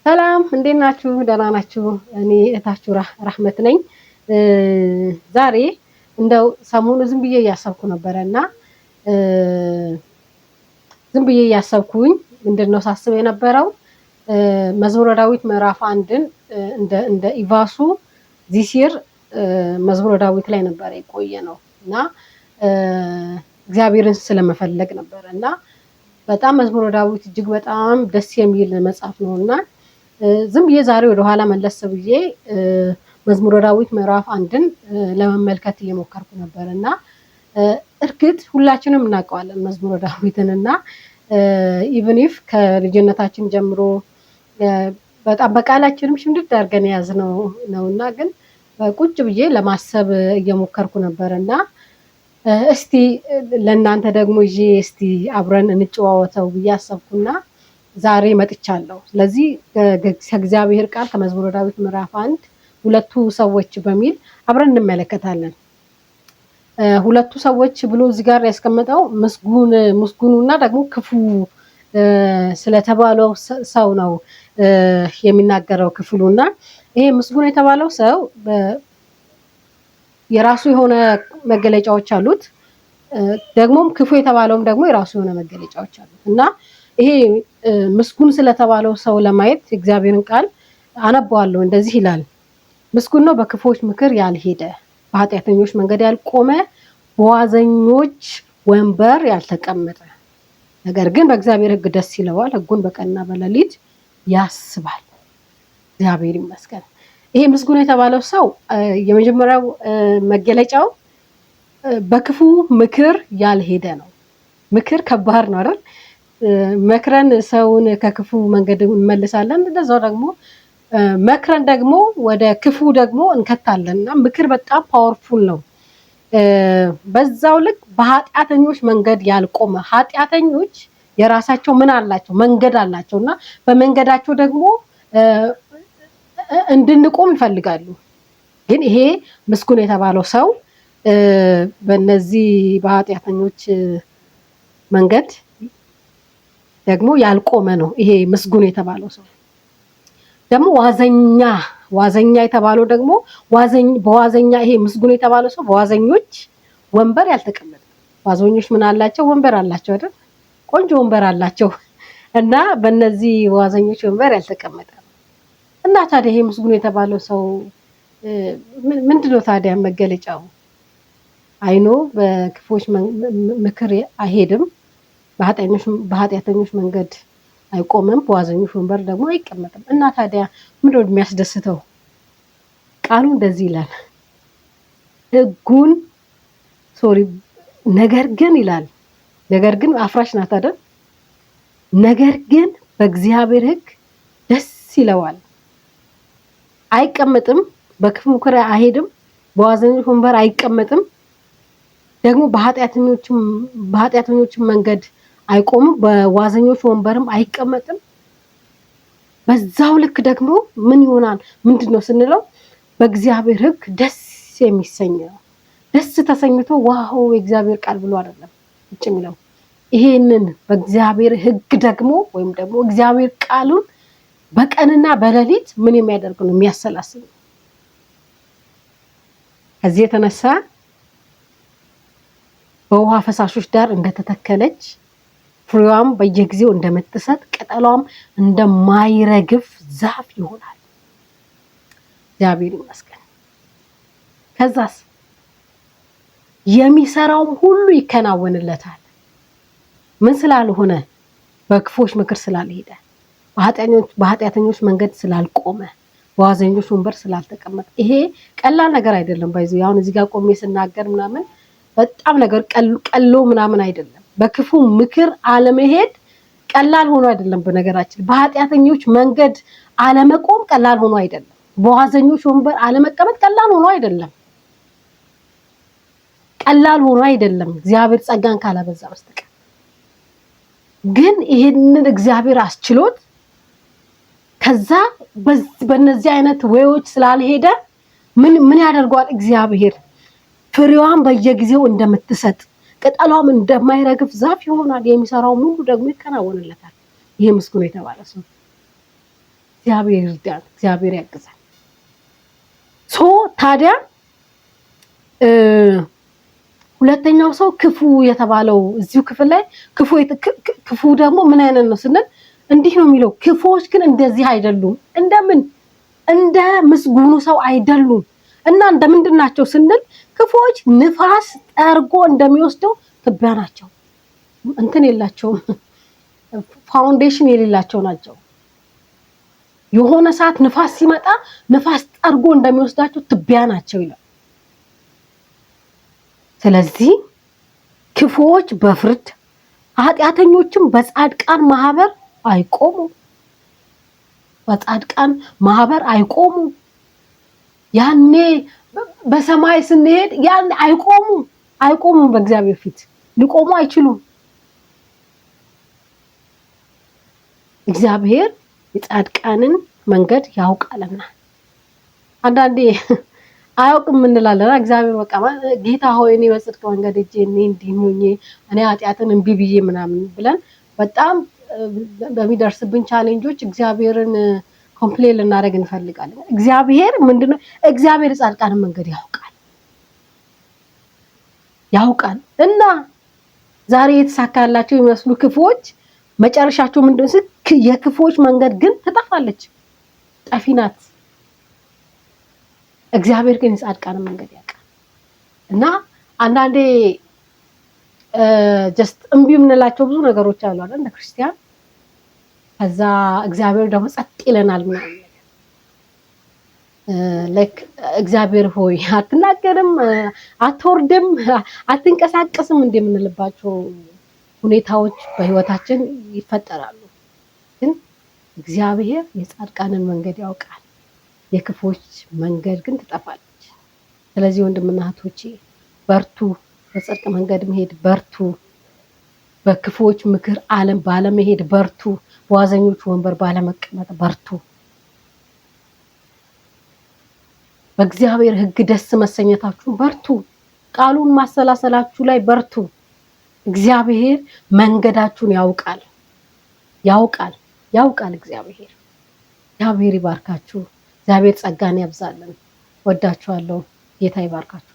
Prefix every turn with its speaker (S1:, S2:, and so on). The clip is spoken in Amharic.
S1: ሰላም እንዴት ናችሁ? ደህና ናችሁ? እኔ እታችሁ ራህመት ነኝ። ዛሬ እንደው ሰሞኑ ዝም ብዬ እያሰብኩ ነበረና ዝም ብዬ እያሰብኩኝ ምንድነው ሳስብ የነበረው መዝሙረ ዳዊት ምዕራፍ 1ን እንደ ኢቫሱ ዚሲር መዝሙረ ዳዊት ላይ ነበር የቆየ ነው እና እግዚአብሔርን ስለመፈለግ ነበር እና በጣም መዝሙረ ዳዊት እጅግ በጣም ደስ የሚል መጽሐፍ ነውና ዝም ብዬ ዛሬ ወደ ኋላ መለስ ብዬ መዝሙረ ዳዊት ምዕራፍ 1ን ለመመልከት እየሞከርኩ ነበርና እርግጥ ሁላችንም እናውቀዋለን መዝሙረ ዳዊትንና ኢቭን ኢፍ ከልጅነታችን ጀምሮ በጣም በቃላችንም ሽምድድ አድርገን ያዝነው ነውና ግን ቁጭ ብዬ ለማሰብ እየሞከርኩ ነበርና እስቲ ለእናንተ ደግሞ ይዤ እስቲ አብረን እንጨዋወተው ብዬ አሰብኩና ዛሬ መጥቻለሁ። ስለዚህ ከእግዚአብሔር ቃል ከመዝሙረ ዳዊት ምዕራፍ 1 ሁለቱ ሰዎች በሚል አብረን እንመለከታለን። ሁለቱ ሰዎች ብሎ እዚህ ጋር ያስቀመጠው ምስጉኑና ደግሞ ክፉ ስለተባለው ሰው ነው የሚናገረው ክፍሉና ይሄ ምስጉን የተባለው ሰው የራሱ የሆነ መገለጫዎች አሉት። ደግሞም ክፉ የተባለውም ደግሞ የራሱ የሆነ መገለጫዎች አሉት እና ይሄ ምስጉን ስለተባለው ሰው ለማየት እግዚአብሔርን ቃል አነባዋለሁ። እንደዚህ ይላል፣ ምስጉን ነው በክፉዎች ምክር ያልሄደ፣ በኃጢአተኞች መንገድ ያልቆመ፣ በዋዘኞች ወንበር ያልተቀመጠ፣ ነገር ግን በእግዚአብሔር ሕግ ደስ ይለዋል፣ ሕጉን በቀንና በሌሊት ያስባል። እግዚአብሔር ይመስገን። ይሄ ምስጉን የተባለው ሰው የመጀመሪያው መገለጫው በክፉ ምክር ያልሄደ ነው። ምክር ከባድ ነው አይደል? መክረን ሰውን ከክፉ መንገድ እንመልሳለን። እንደዛው ደግሞ መክረን ደግሞ ወደ ክፉ ደግሞ እንከታለን እና ምክር በጣም ፓወርፉል ነው። በዛው ልክ በኃጢአተኞች መንገድ ያልቆመ፣ ኃጢአተኞች የራሳቸው ምን አላቸው? መንገድ አላቸው እና በመንገዳቸው ደግሞ እንድንቆም ይፈልጋሉ። ግን ይሄ ምስጉን የተባለው ሰው በእነዚህ በኃጢአተኞች መንገድ ደግሞ ያልቆመ ነው። ይሄ ምስጉን የተባለው ሰው ደግሞ ዋዘኛ የተባለው ደግሞ በዋዘኛ ይሄ ምስጉን የተባለው ሰው በዋዘኞች ወንበር ያልተቀመጠ። ዋዘኞች ምን አላቸው? ወንበር አላቸው አይደል? ቆንጆ ወንበር አላቸው እና በእነዚህ ዋዘኞች ወንበር ያልተቀመጠ እና ታዲያ ይሄ ምስጉን የተባለው ሰው ምንድነው ታዲያ መገለጫው? አይኖ በክፎች ምክር አይሄድም፣ በኃጢአተኞች መንገድ አይቆምም፣ በዋዘኞች ወንበር ደግሞ አይቀመጥም። እና ታዲያ ምንድነው የሚያስደስተው? ቃሉ እንደዚህ ይላል፣ ነገር ግን ይላል። ነገር ግን አፍራሽ ናት አይደል? ነገር ግን በእግዚአብሔር ሕግ ደስ ይለዋል። አይቀመጥም፣ በክፉ ምክር አይሄድም፣ በዋዘኞች ወንበር አይቀመጥም፣ ደግሞ በኃጢአተኞችም መንገድ አይቆምም፣ በዋዘኞች ወንበርም አይቀመጥም። በዛው ልክ ደግሞ ምን ይሆናል? ምንድነው ስንለው በእግዚአብሔር ሕግ ደስ የሚሰኝ ነው። ደስ ተሰኝቶ ዋው የእግዚአብሔር ቃል ብሎ አይደለም ቁጭ የሚለው። ይሄንን በእግዚአብሔር ሕግ ደግሞ ወይም ደግሞ እግዚአብሔር ቃሉን በቀንና በሌሊት ምን የሚያደርግ ነው? የሚያሰላስል ነው። ከዚህ የተነሳ በውሃ ፈሳሾች ዳር እንደተተከለች ፍሬዋም በየጊዜው እንደምትሰጥ ቅጠሏም እንደማይረግፍ ዛፍ ይሆናል። እግዚአብሔር ይመስገን። ከዛስ የሚሰራውም ሁሉ ይከናወንለታል። ምን ስላልሆነ? በክፎች ምክር ስላልሄደ፣ በኃጢአተኞች መንገድ ስላልቆመ፣ በዋዘኞች ወንበር ስላልተቀመጠ። ይሄ ቀላል ነገር አይደለም። ባይዙ አሁን እዚህ ጋር ቆሜ ስናገር ምናምን በጣም ነገር ቀሎ ምናምን አይደለም። በክፉ ምክር አለመሄድ ቀላል ሆኖ አይደለም። በነገራችን በኃጢአተኞች መንገድ አለመቆም ቀላል ሆኖ አይደለም። በዋዘኞች ወንበር አለመቀመጥ ቀላል ሆኖ አይደለም። እግዚአብሔር ጸጋን ካላበዛ በስተቀር ግን ይሄንን እግዚአብሔር አስችሎት ከዛ በእነዚህ አይነት ወዮች ስላልሄደ ምን ያደርገዋል? እግዚአብሔር ፍሬዋን በየጊዜው እንደምትሰጥ ቅጠሏም እንደማይረግፍ ዛፍ ይሆናል። የሚሰራው ሙሉ ደግሞ ይከናወንለታል። ይሄ ምስጉን የተባለ ሰው እግዚአብሔር ይርዳን፣ እግዚአብሔር ያግዛል። ታዲያ ሁለተኛው ሰው ክፉ የተባለው እዚሁ ክፍል ላይ ክፉ ደግሞ ምን አይነት ነው ስንል እንዲህ ነው የሚለው፣ ክፉዎች ግን እንደዚህ አይደሉም። እንደምን እንደ ምስጉኑ ሰው አይደሉም። እና እንደምንድን ናቸው ስንል ክፉዎች ንፋስ ጠርጎ እንደሚወስደው ትቢያ ናቸው። እንትን የላቸውም፣ ፋውንዴሽን የሌላቸው ናቸው። የሆነ ሰዓት ንፋስ ሲመጣ ንፋስ ጠርጎ እንደሚወስዳቸው ትቢያ ናቸው ይላል። ስለዚህ ክፉዎች በፍርድ ኃጢአተኞችም በጻድቃን ማህበር አይቆሙም። በጻድቃን ማህበር አይቆሙም። ያኔ በሰማይ ስንሄድ ያኔ አይቆሙም። በእግዚአብሔር ፊት ሊቆሙ አይችሉም። እግዚአብሔር የጻድቃንን መንገድ ያውቃልና። አንዳንዴ አያውቅም እንላለን። እግዚአብሔር በቃ ጌታ ሆይ እኔ በጽድቅ መንገድ እጄ እንዲህ ሆኜ እኔ ኃጢአትን እምቢ ብዬ ምናምን ብለን በጣም በሚደርስብን ቻሌንጆች እግዚአብሔርን ኮምፕሌን ልናደርግ እንፈልጋለን። እግዚአብሔር ምንድነው? እግዚአብሔር የጻድቃንን መንገድ ያውቃል። እና ዛሬ የተሳካላቸው የሚመስሉ ክፉዎች መጨረሻቸው ምንድነው? የክፉዎች መንገድ ግን ትጠፋለች፣ ጠፊ ናት። እግዚአብሔር ግን የጻድቃንን መንገድ ያውቃል። እና አንዳንዴ ጀስት እምቢ የምንላቸው ብዙ ነገሮች አሉ አይደል? እንደ ክርስቲያን ከዛ እግዚአብሔር ደግሞ ጸጥ ይለናል ምናምን ላይክ እግዚአብሔር ሆይ አትናገርም፣ አትወርድም፣ አትንቀሳቀስም እንደምንልባቸው ሁኔታዎች በህይወታችን ይፈጠራሉ። ግን እግዚአብሔር የጻድቃንን መንገድ ያውቃል፣ የክፎች መንገድ ግን ትጠፋለች። ስለዚህ ወንድምና እህቶቼ በርቱ፣ በጽድቅ መንገድ መሄድ በርቱ፣ በክፎች ምክር ባለመሄድ በርቱ፣ በዋዘኞች ወንበር ባለመቀመጥ በርቱ፣ በእግዚአብሔር ሕግ ደስ መሰኘታችሁን በርቱ፣ ቃሉን ማሰላሰላችሁ ላይ በርቱ። እግዚአብሔር መንገዳችሁን ያውቃል። እግዚአብሔር ይባርካችሁ። እግዚአብሔር ጸጋን ያብዛልን። ወዳችኋለሁ። ጌታ ይባርካችሁ።